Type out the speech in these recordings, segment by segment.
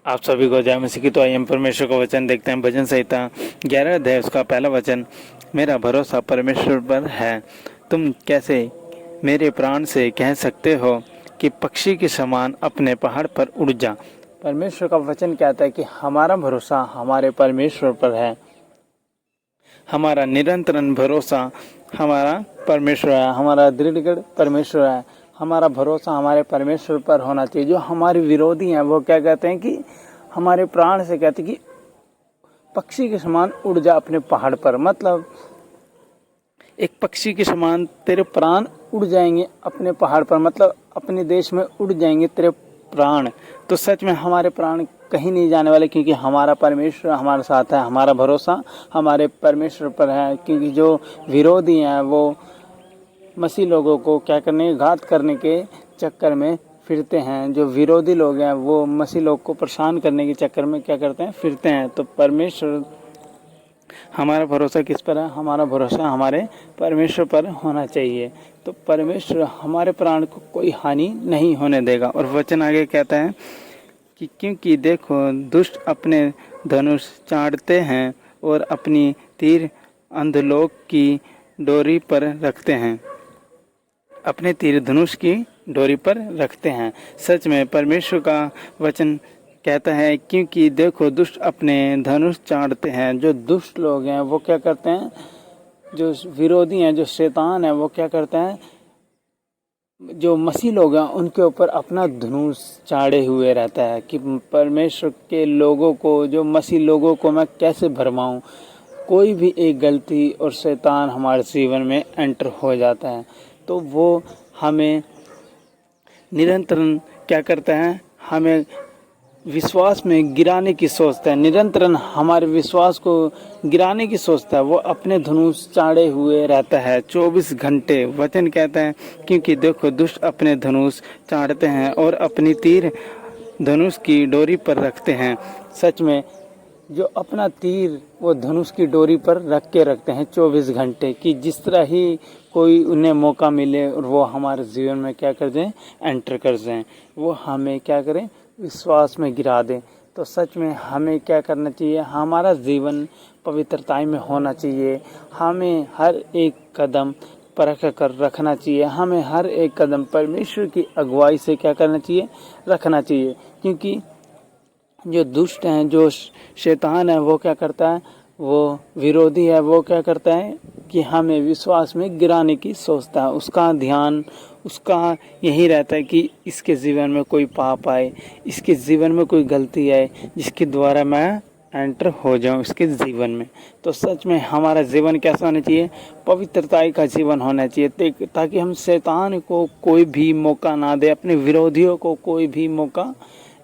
आप सभी को जय मसीह की। तो आइए हम परमेश्वर का वचन देखते हैं। भजन संहिता 11 अध्याय उसका पहला वचन। मेरा भरोसा परमेश्वर पर है। तुम कैसे मेरे प्राण से कह सकते हो कि पक्षी के समान अपने पहाड़ पर उड़ जा। परमेश्वर का वचन कहता है कि हमारा भरोसा हमारे परमेश्वर पर है। हमारा निरंतर भरोसा हमारा परमेश्वर है। हमारा दृढ़ परमेश्वर है। हमारा भरोसा हमारे परमेश्वर पर होना चाहिए। जो हमारे विरोधी हैं वो क्या कहते हैं कि हमारे प्राण से कहते हैं कि पक्षी के समान उड़ जा अपने पहाड़ पर। मतलब एक पक्षी के समान तेरे प्राण उड़ जाएंगे अपने पहाड़ पर, मतलब अपने देश में उड़ जाएंगे तेरे प्राण। तो सच में हमारे प्राण कहीं नहीं जाने वाले, क्योंकि हमारा परमेश्वर हमारे साथ है। हमारा भरोसा हमारे परमेश्वर पर है। क्योंकि जो विरोधी हैं वो मसीह लोगों को क्या करने, घात करने के चक्कर में फिरते हैं। जो विरोधी लोग हैं वो मसीह लोग को परेशान करने के चक्कर में क्या करते हैं, फिरते हैं। तो परमेश्वर, हमारा भरोसा किस पर है? हमारा भरोसा हमारे परमेश्वर पर होना चाहिए। तो परमेश्वर हमारे प्राण को कोई हानि नहीं होने देगा। और वचन आगे कहता है कि क्योंकि देखो दुष्ट अपने धनुष चाटते हैं और अपनी तीर अंधलोक की डोरी पर रखते हैं। अपने तीर धनुष की डोरी पर रखते हैं। सच में परमेश्वर का वचन कहता है क्योंकि देखो दुष्ट अपने धनुष चाटते हैं। जो दुष्ट लोग हैं वो क्या करते हैं, जो विरोधी हैं, जो शैतान है, वो क्या करते हैं, जो मसीह लोग हैं उनके ऊपर अपना धनुष चाड़े हुए रहता है कि परमेश्वर के लोगों को, जो मसीह लोगों को मैं कैसे भरमाऊं। कोई भी एक गलती और शैतान हमारे जीवन में एंटर हो जाता है तो वो हमें निरंतर क्या करता है, हमें विश्वास में गिराने की सोचता है। निरंतर हमारे विश्वास को गिराने की सोचता है। वो अपने धनुष चाड़े हुए रहता है 24 घंटे। वचन कहता है क्योंकि देखो दुष्ट अपने धनुष चाड़ते हैं और अपनी तीर धनुष की डोरी पर रखते हैं। सच में जो अपना तीर वो धनुष की डोरी पर रख के रखते हैं 24 घंटे, कि जिस तरह ही कोई उन्हें मौका मिले और वो हमारे जीवन में क्या कर दें, एंटर कर जाएं, वो हमें क्या करें, विश्वास में गिरा दें। तो सच में हमें क्या करना चाहिए, हमारा जीवन पवित्रता में होना चाहिए। हमें हर एक कदम परख कर रखना चाहिए। हमें हर एक कदम परमेश्वर की अगुवाई से क्या करना चाहिए, रखना चाहिए। क्योंकि जो दुष्ट हैं, जो शैतान है, वो क्या करता है, वो विरोधी है, वो क्या करता है कि हमें विश्वास में गिराने की सोचता है। उसका ध्यान, उसका यही रहता है कि इसके जीवन में कोई पाप आए, इसके जीवन में कोई गलती आए जिसके द्वारा मैं एंटर हो जाऊं इसके जीवन में। तो सच में हमारा जीवन कैसा होना चाहिए, पवित्रता का जीवन होना चाहिए, ताकि हम शैतान को कोई भी मौका ना दे, अपने विरोधियों को कोई भी मौका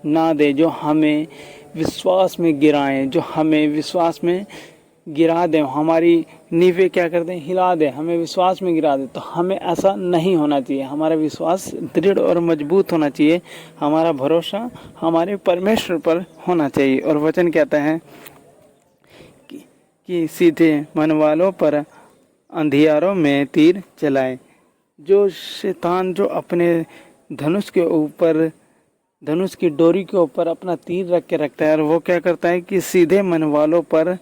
ना दे जो हमें विश्वास में गिराएं, जो हमें विश्वास में गिरा दें, हमारी नींवें क्या कर दें, हिला दें, हमें विश्वास में गिरा दें। तो हमें ऐसा नहीं होना चाहिए। हमारा विश्वास दृढ़ और मजबूत होना चाहिए। हमारा भरोसा हमारे परमेश्वर पर होना चाहिए। और वचन कहता है कि सीधे मन वालों पर अंधियारों में तीर चलाए। जो शैतान जो अपने धनुष के ऊपर, धनुष की डोरी के ऊपर अपना तीर रख के रखता है, और वो क्या करता है कि सीधे मन वालों पर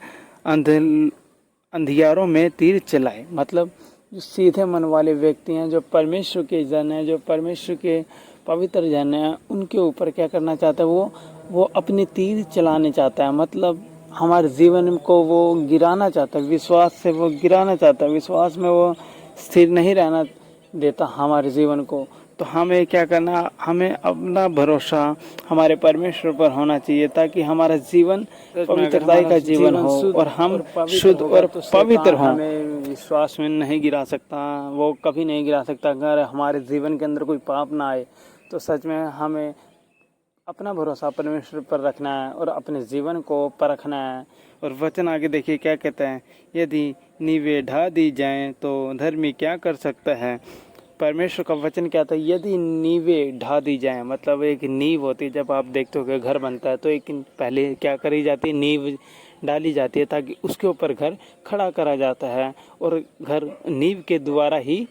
अंधियारों में तीर चलाए। मतलब जो सीधे मन वाले व्यक्ति हैं, जो परमेश्वर के जन हैं, जो परमेश्वर के पवित्र जन हैं, उनके ऊपर क्या करना चाहता है, वो अपनी तीर चलाने चाहता है। मतलब हमारे जीवन को वो गिराना चाहता है, विश्वास से वो गिराना चाहता है, विश्वास में वो स्थिर नहीं रहना देता हमारे जीवन को। तो हमें क्या करना, हमें अपना भरोसा हमारे परमेश्वर पर होना चाहिए, ताकि हमारा जीवन पवित्रता का जीवन हो और हम शुद्ध और पवित्र हों। हमें विश्वास में नहीं गिरा सकता, वो कभी नहीं गिरा सकता अगर हमारे जीवन के अंदर कोई पाप ना आए। तो सच में हमें अपना भरोसा परमेश्वर पर रखना है और अपने जीवन को परखना है। और वचन आगे देखिए क्या कहता है, यदि नींवें ढा दी जाएं तो धर्मी क्या कर सकता है। परमेश्वर का वचन क्या था, यदि नींवें ढा दी जाएं, मतलब एक नींव होती है, जब आप देखते हो कि घर बनता है तो एक पहले क्या करी जाती है, नींव डाली जाती है ताकि उसके ऊपर घर खड़ा करा जाता है। और घर नींव के द्वारा ही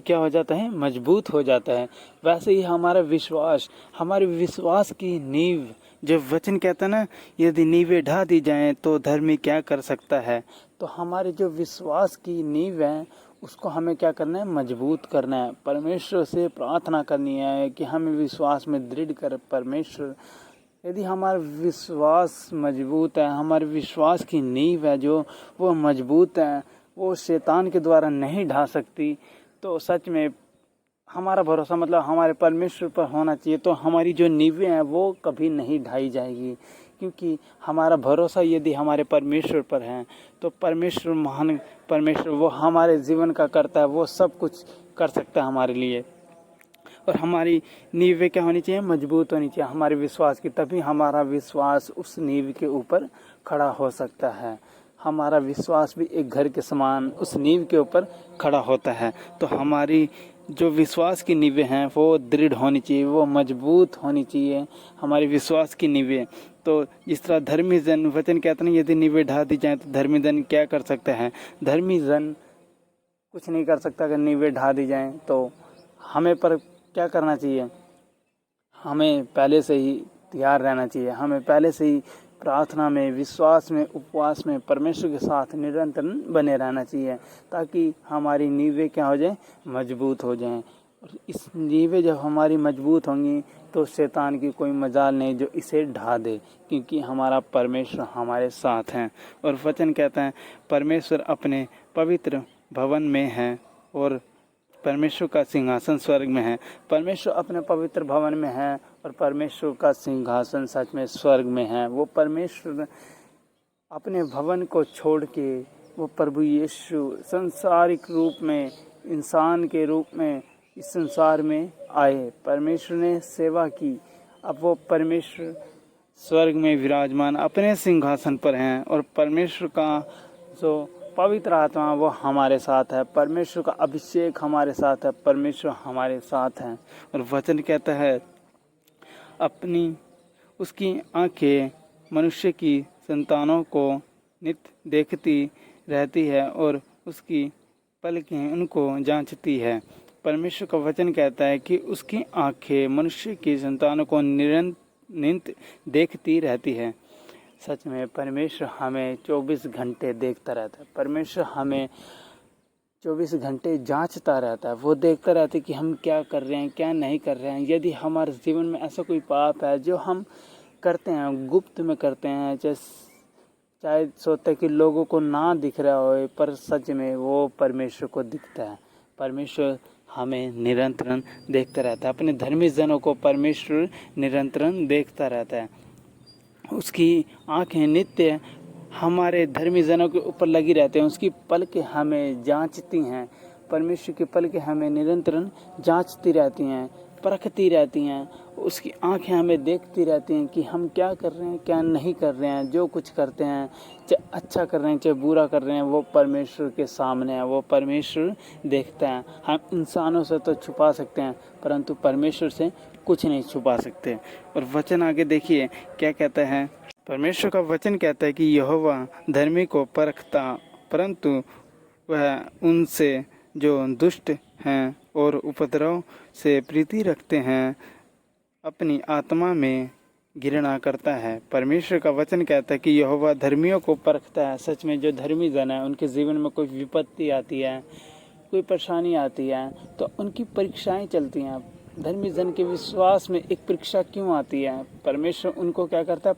क्या हो जाता है, मजबूत हो जाता है। वैसे ही हमारे विश्वास की नींव, जो वचन कहता है ना, यदि नींवें ढा दी जाएं तो धर्मी क्या कर सकता है। तो हमारे जो विश्वास की नींव है उसको हमें क्या करना है, मजबूत करना है। परमेश्वर से प्रार्थना करनी है कि हमें विश्वास में दृढ़ कर परमेश्वर। यदि हमारा विश्वास मजबूत है, हमारे विश्वास की नींव है जो वो मजबूत है, वो शैतान के द्वारा नहीं ढा सकती, तो सच में हमारा भरोसा मतलब हमारे परमेश्वर पर होना चाहिए। तो हमारी जो नींवें हैं वो कभी नहीं ढाई जाएगी, क्योंकि हमारा भरोसा यदि हमारे परमेश्वर पर है तो परमेश्वर महान परमेश्वर, वो हमारे जीवन का करता है, वो सब कुछ कर सकता है हमारे लिए। और हमारी नींवें क्या होनी चाहिए, मजबूत होनी चाहिए हमारे विश्वास की, तभी हमारा विश्वास उस नींव के ऊपर खड़ा हो सकता है। हमारा विश्वास भी एक घर के समान उस नींव के ऊपर खड़ा होता है। तो हमारी जो विश्वास की नींवें हैं वो दृढ़ होनी चाहिए, वो मजबूत होनी चाहिए हमारी विश्वास की नींवें। तो जिस तरह धर्मी जन, वचन कहते हैं यदि नींवें ढा दी जाएं तो धर्मी जन क्या कर सकते हैं। धर्मी जन कुछ नहीं कर सकता अगर नींवें ढा दी जाएं। तो हमें पर क्या करना चाहिए, हमें पहले से ही तैयार रहना चाहिए। हमें पहले से ही प्रार्थना में, विश्वास में, उपवास में परमेश्वर के साथ निरंतर बने रहना चाहिए, ताकि हमारी नींवें क्या हो जाए, मजबूत हो जाएं। और इस नींवें जब हमारी मजबूत होंगी तो शैतान की कोई मजाल नहीं जो इसे ढा दे, क्योंकि हमारा परमेश्वर हमारे साथ हैं। और वचन कहता है परमेश्वर अपने पवित्र भवन में है और परमेश्वर का सिंहासन स्वर्ग में है। परमेश्वर अपने पवित्र भवन में है और परमेश्वर का सिंहासन सच में स्वर्ग में है। वो परमेश्वर अपने भवन को छोड़ के वो प्रभु यीशु संसारिक रूप में, इंसान के रूप में इस संसार में आए। परमेश्वर ने सेवा की, अब वो परमेश्वर स्वर्ग में विराजमान अपने सिंहासन पर हैं। और परमेश्वर का जो पवित्र आत्मा वो हमारे साथ है, परमेश्वर का अभिषेक हमारे साथ है, परमेश्वर हमारे साथ हैं। और वचन कहता है उसकी आंखें मनुष्य की संतानों को नित्य देखती रहती है और उसकी पलकें उनको जांचती है। परमेश्वर का वचन कहता है कि उसकी आंखें मनुष्य की संतानों को नित्य देखती रहती है। सच में परमेश्वर हमें 24 घंटे देखता रहता है। परमेश्वर हमें 24 घंटे जांचता रहता है। वो देखता रहता है कि हम क्या कर रहे हैं, क्या नहीं कर रहे हैं। यदि हमारे जीवन में ऐसा कोई पाप है जो हम करते हैं, गुप्त में करते हैं, चाहे सोचते कि लोगों को ना दिख रहा हो, पर सच में वो परमेश्वर को दिखता है। परमेश्वर हमें निरंतर देखता रहता है। अपने धर्मी जनों को परमेश्वर निरंतर देखता रहता है। उसकी आंखें नित्य हमारे धर्मी जनों के ऊपर लगी रहते हैं। उसकी पलकें हमें जांचती हैं। परमेश्वर की पलकें हमें निरंतर जांचती रहती हैं, परखती रहती हैं। उसकी आंखें हमें देखती रहती हैं कि हम क्या कर रहे हैं, क्या नहीं कर रहे हैं। जो कुछ करते हैं, चाहे अच्छा कर रहे हैं, चाहे बुरा कर रहे हैं, वो परमेश्वर के सामने है, वो परमेश्वर देखता है। हम इंसानों से तो छुपा सकते हैं, परंतु परमेश्वर से कुछ नहीं छुपा सकते। और वचन आगे देखिए क्या कहता है। परमेश्वर का वचन कहता है कि यहोवा धर्मी को परखता, परंतु वह उनसे जो दुष्ट हैं और उपद्रव से प्रीति रखते हैं अपनी आत्मा में घृणा करता है। परमेश्वर का वचन कहता है कि यहोवा धर्मियों को परखता है। सच में जो धर्मी जन है उनके जीवन में कोई विपत्ति आती है, कोई परेशानी आती है, तो उनकी परीक्षाएं चलती हैं। धर्मी जन के विश्वास में एक परीक्षा क्यों आती है? परमेश्वर उनको क्या करता है,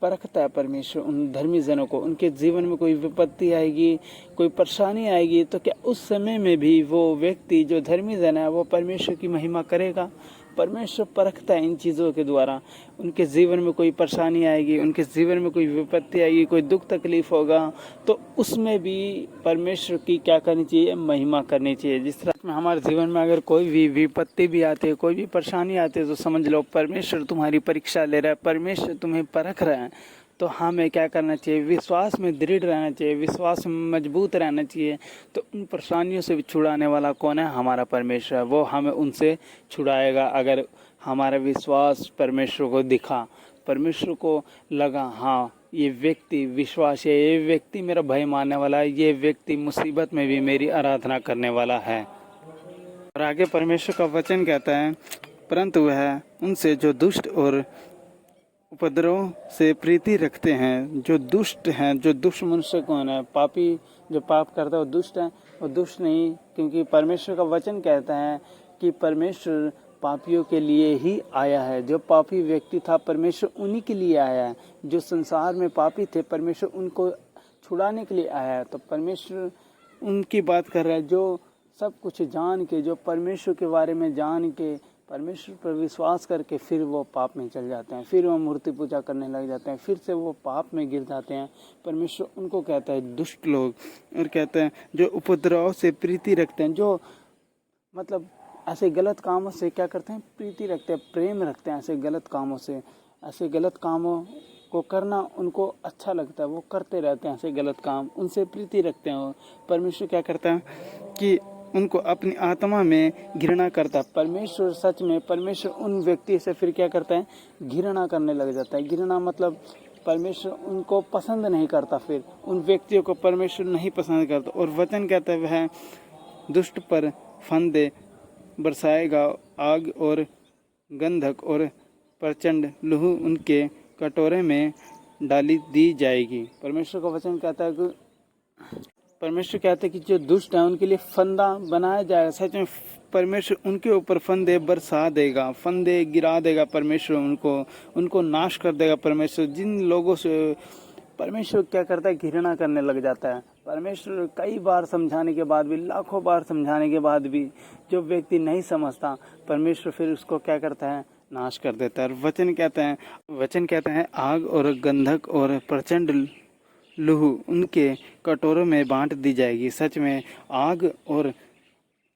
परखता है परमेश्वर उन धर्मी जनों को। उनके जीवन में कोई विपत्ति आएगी, कोई परेशानी आएगी, तो क्या उस समय में भी वो व्यक्ति जो धर्मी जन है वो परमेश्वर की महिमा करेगा? परमेश्वर परखता है इन चीज़ों के द्वारा। उनके जीवन में कोई परेशानी आएगी, उनके जीवन में कोई विपत्ति आएगी, कोई दुख तकलीफ होगा, तो उसमें भी परमेश्वर की क्या करनी चाहिए, महिमा करनी चाहिए। जिस तरह में हमारे जीवन में अगर कोई भी विपत्ति भी आती है, कोई भी परेशानी आती है, तो समझ लो परमेश्वर तुम्हारी परीक्षा ले रहा है, परमेश्वर तुम्हें परख रहा है। तो हमें क्या करना चाहिए, विश्वास में दृढ़ रहना चाहिए, विश्वास में मजबूत रहना चाहिए। तो उन परेशानियों से छुड़ाने वाला कौन है, हमारा परमेश्वर है। वो हमें उनसे छुड़ाएगा अगर हमारा विश्वास परमेश्वर को दिखा, परमेश्वर को लगा हाँ ये व्यक्ति विश्वास है, ये व्यक्ति मेरा भय मानने वाला है, ये व्यक्ति मुसीबत में भी मेरी आराधना करने वाला है। और आगे परमेश्वर का वचन कहता है, परंतु वह उनसे जो दुष्ट और उपद्रव से प्रीति रखते हैं, जो दुष्ट हैं, जो दुष्ट मनुष्य कौन है, पापी जो पाप करता है वो दुष्ट है, वो दुष्ट नहीं, क्योंकि परमेश्वर का वचन कहता है कि परमेश्वर पापियों के लिए ही आया है। जो पापी व्यक्ति था परमेश्वर उन्हीं के लिए आया है। जो संसार में पापी थे परमेश्वर उनको छुड़ाने के लिए आया है। तो परमेश्वर उनकी बात कर रहा है जो सब कुछ जान के, जो परमेश्वर के बारे में जान के, परमेश्वर पर विश्वास करके फिर वो पाप में चल जाते हैं, फिर वो मूर्ति पूजा करने लग जाते हैं, फिर से वो पाप में गिर जाते हैं। परमेश्वर उनको कहता है दुष्ट लोग, और कहते हैं जो उपद्रव से प्रीति रखते हैं, जो मतलब ऐसे गलत कामों से क्या करते हैं, प्रीति रखते हैं, प्रेम रखते हैं। ऐसे गलत कामों से, ऐसे गलत कामों को करना उनको अच्छा लगता है, वो करते रहते हैं ऐसे गलत काम, उनसे प्रीति रखते हैं। परमेश्वर क्या करता है कि उनको अपनी आत्मा में घृणा करता है। परमेश्वर सच में परमेश्वर उन व्यक्ति से फिर क्या करता है, घृणा करने लग जाता है। घृणा मतलब परमेश्वर उनको पसंद नहीं करता, फिर उन व्यक्तियों को परमेश्वर नहीं पसंद करता। और वचन कहता है वह दुष्ट पर फंदे बरसाएगा, आग और गंधक और प्रचंड लहू उनके कटोरे में डाली दी जाएगी। परमेश्वर का वचन कहता है कि परमेश्वर कहते हैं कि जो दुष्ट है उनके लिए फंदा बनाया जाएगा। सच में परमेश्वर उनके ऊपर फंदे बरसा देगा, फंदे गिरा देगा। परमेश्वर उनको नाश कर देगा। परमेश्वर जिन लोगों से परमेश्वर क्या करता है, घृणा करने लग जाता है। परमेश्वर कई बार समझाने के बाद भी, लाखों बार समझाने के बाद भी जो व्यक्ति नहीं समझता, परमेश्वर फिर उसको क्या करता है, नाश कर देता है। और वचन कहते हैं आग और गंधक और प्रचंड लहू उनके कटोरों में बांट दी जाएगी। सच में आग और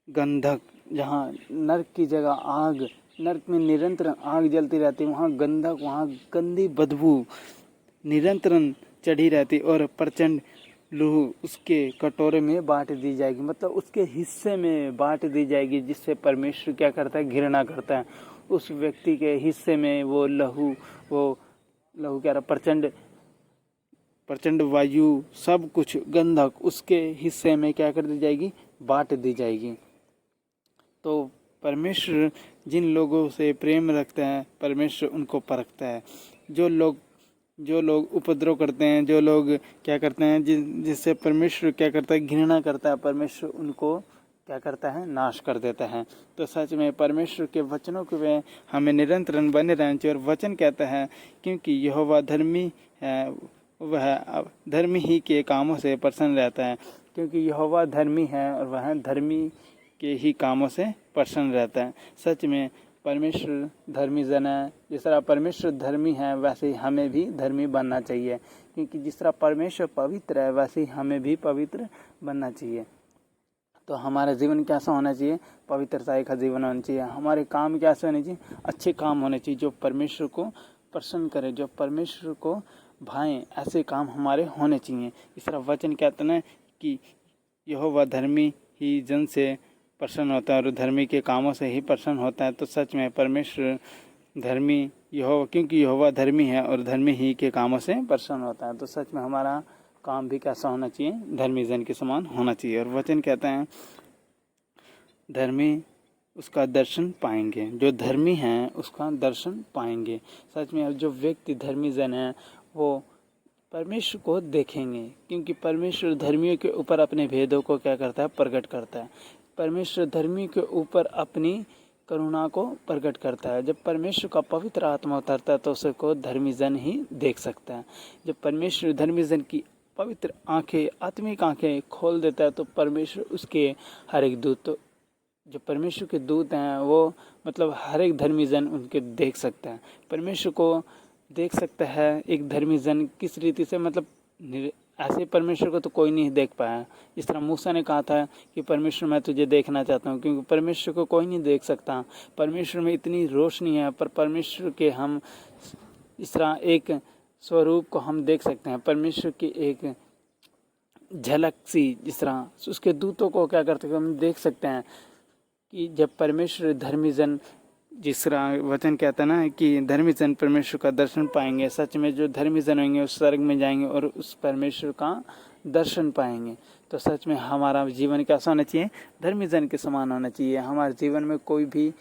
गंधक, जहाँ नरक की जगह आग, नरक में निरंतर आग जलती रहती है, वहाँ गंधक, वहाँ गंदी बदबू निरंतर चढ़ी रहती, और प्रचंड लहू उसके कटोरे में बांट दी जाएगी, मतलब उसके हिस्से में बांट दी जाएगी, जिससे परमेश्वर क्या करता है, घृणा करता है। उस व्यक्ति के हिस्से में वो लहू क्या रहा, प्रचंड वायु, सब कुछ गंधक उसके हिस्से में क्या कर दी जाएगी, बांट दी जाएगी। तो परमेश्वर जिन लोगों से प्रेम रखता है परमेश्वर उनको परखता है। जो लोग उपद्रव करते हैं, जो लोग क्या करते हैं, जिससे परमेश्वर क्या करता है, घृणा करता है, परमेश्वर उनको क्या करता है, नाश कर देता है। तो सच में परमेश्वर के वचनों के हमें निरंतर बने रहना चाहिए। और वचन कहता है क्योंकि यहोवा धर्मी है, वह धर्मी ही के कामों से प्रसन्न रहता है। क्योंकि यहोवा धर्मी है और वह धर्मी के ही कामों से प्रसन्न रहता है। सच में परमेश्वर धर्मी जन है। जिस तरह परमेश्वर धर्मी है वैसे ही हमें भी धर्मी बनना चाहिए, क्योंकि जिस तरह परमेश्वर पवित्र है वैसे ही हमें भी पवित्र बनना चाहिए। तो हमारा जीवन कैसा होना चाहिए, पवित्रता का जीवन होना चाहिए। हमारे काम कैसे होने चाहिए, अच्छे काम होने चाहिए, जो परमेश्वर को प्रसन्न करे, जो परमेश्वर को भाएं, ऐसे काम हमारे होने चाहिए। इस तरह वचन कहते हैं कि यहोवा धर्मी ही जन से प्रसन्न होता है और धर्मी के कामों से ही प्रसन्न होता है। तो सच में परमेश्वर धर्मी क्योंकि यहोवा धर्मी है और धर्मी ही के कामों से प्रसन्न होता है। तो सच में हमारा काम भी कैसा होना चाहिए, धर्मी जन के समान होना चाहिए। और वचन कहते हैं धर्मी उसका दर्शन पाएंगे, जो धर्मी हैं उसका दर्शन पाएंगे। सच में जो व्यक्ति धर्मी जन है वो परमेश्वर को देखेंगे, क्योंकि परमेश्वर धर्मियों के ऊपर अपने भेदों को क्या करता है, प्रकट करता है। परमेश्वर धर्मी के ऊपर अपनी करुणा को प्रकट करता है। जब परमेश्वर का पवित्र आत्मा उतरता है तो उसको धर्मी जन ही देख सकता है। जब परमेश्वर धर्मी जन की पवित्र आंखें, आत्मिक आंखें खोल देता है तो परमेश्वर उसके हर एक दूत, तो जो परमेश्वर के दूत हैं वो मतलब हर एक धर्मी जन उनके देख सकता है। परमेश्वर को देख सकता है एक धर्मी जन किस रीति से, मतलब ऐसे परमेश्वर को तो कोई नहीं देख पाया। जिस तरह मूसा ने कहा था कि परमेश्वर मैं तुझे देखना चाहता हूँ, क्योंकि परमेश्वर को कोई नहीं देख सकता। परमेश्वर में इतनी रोशनी है, पर परमेश्वर के हम इस तरह एक स्वरूप को हम देख सकते हैं। परमेश्वर की एक झलक सी, जिस तरह उसके दूतों को क्या करते हैं हम देख सकते हैं कि जब परमेश्वर धर्मी जन, जिस तरह वचन कहता है ना कि धर्मी जन परमेश्वर का दर्शन पाएंगे। सच में जो धर्मी जन होंगे उस स्वर्ग में जाएंगे और उस परमेश्वर का दर्शन पाएंगे। तो सच में हमारा जीवन कैसा होना चाहिए? धर्मी जन के समान होना चाहिए। हमारे जीवन में कोई भी